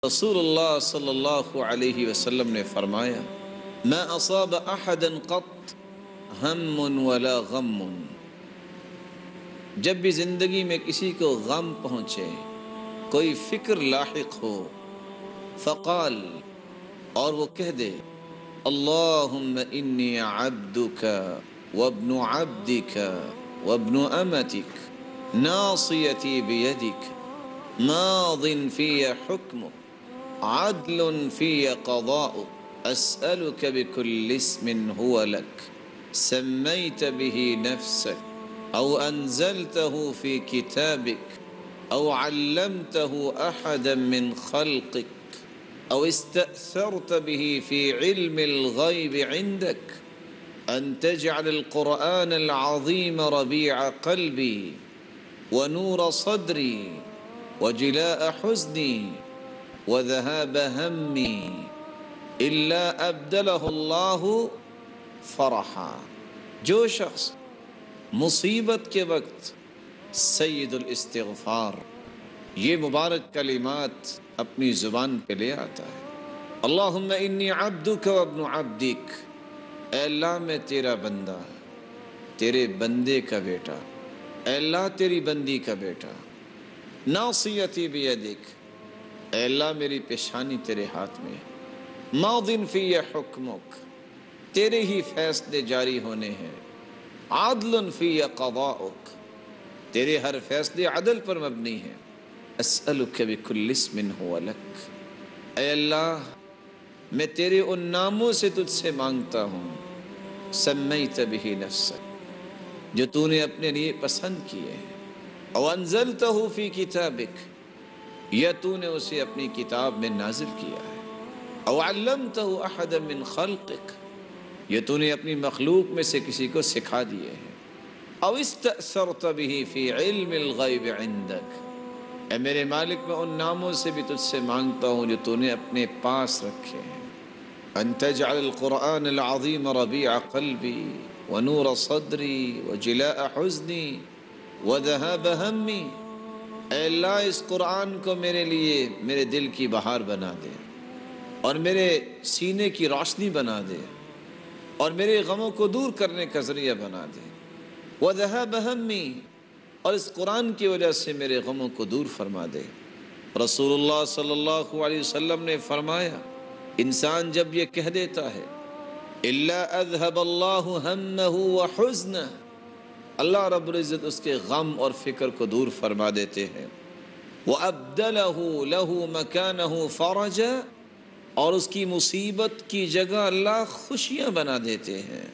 رسول اللہ صلی اللہ علیہ وسلم نے فرمایا ما اصاب احدا قط ہم ولا غم، جب بھی زندگی میں کسی کو غم پہنچے، کوئی فکر لاحق ہو، فقال، اور وہ کہہ دے اللہم انی عبدک وابن عبدک وابن امتک ناصیتی بیدک ماض فی حکمک عدل فی قضاؤک اسألک بکل اسم هو لک سمیت به نفسک او انزلته فی کتابک او علمته احدا من خلقک او استأثرت به في علم الغيب عندك ان تجعل القرآن العظيم ربيع قلبي ونور صدري وجلاء حزني وذهاب همي الا ابدله الله فرحا۔ جو شخص مصیبت کے وقت سید الاستغفار یہ مبارک کلمات اپنی زبان پہ لے آتا ہے، اللہم انی عبدک وابن عبدک، اے اللہ میں تیرا بندہ، تیرے بندے کا بیٹا، اے اللہ تیری بندی کا بیٹا، ناصیتی بیدک، اے اللہ میری پیشانی تیرے ہاتھ میں، ماض فی حکمک، تیرے ہی فیصلے جاری ہونے ہیں، عدل فی قضاؤک، تیرے ہر فیصلے عدل پر مبنی ہیں، اسألک بکل اسم هو لک، اے اللہ میں تیرے ان ناموں سے تجھ سے مانگتا ہوں، سمیت به نفسک، جو تو نے اپنے لیے پسند کیے، او انزلتہ فی کتابک، یا تو نے اسے اپنی کتاب میں نازل کیا ہے، او علمتہ احدا من خلقک، یا تو نے اپنی مخلوق میں سے کسی کو سکھا دیے ہیں، او استأثرت به فی علم الغیب عندک، اے میرے مالک میں ان ناموں سے بھی تجھ سے مانگتا ہوں جو تو نے اپنے پاس رکھے ہیں، ان تجعل القرآن العظیم ربیع قلبی ونور صدری وجلاء حزنی وذہاب ہمی، اے اللہ اس قرآن کو میرے لیے میرے دل کی بہار بنا دے اور میرے سینے کی روشنی بنا دے اور میرے غموں کو دور کرنے کا ذریعہ بنا دے، وذہاب ہمی، اور اس قرآن کی وجہ سے میرے غموں کو دور فرما دے۔ رسول اللہ صلی اللہ علیہ وسلم نے فرمایا انسان جب یہ کہہ دیتا ہے الا اذهب اللہ ہمہ وحزنہ، اللہ رب العزت اس کے غم اور فکر کو دور فرما دیتے ہیں، وَأَبْدَلَهُ لَهُ مَكَانَهُ فَرَجًا، اور اس کی مصیبت کی جگہ اللہ خوشیاں بنا دیتے ہیں۔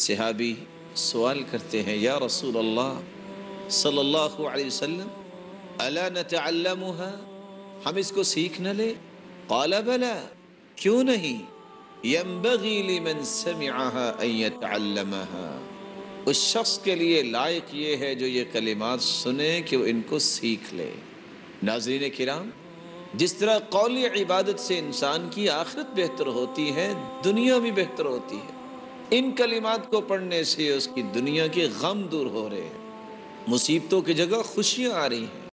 صحابی سوال کرتے ہیں یا رسول اللہ صلی اللہ علیہ وسلم الا نتعلمها، ہم اس کو سیکھ نہ لیں؟ قال بلا، کیوں نہیں، ينبغي لمن سمعها ان يتعلمها، اس شخص کے لیے لائق یہ ہے جو یہ کلمات سنے کہ وہ ان کو سیکھ لے۔ ناظرین کرام، جس طرح قولی عبادت سے انسان کی آخرت بہتر ہوتی ہے، دنیا بھی بہتر ہوتی ہے، ان کلمات کو پڑھنے سے اس کی دنیا کے غم دور ہو رہے ہیں، مصیبتوں کی جگہ خوشیاں آ رہی ہیں۔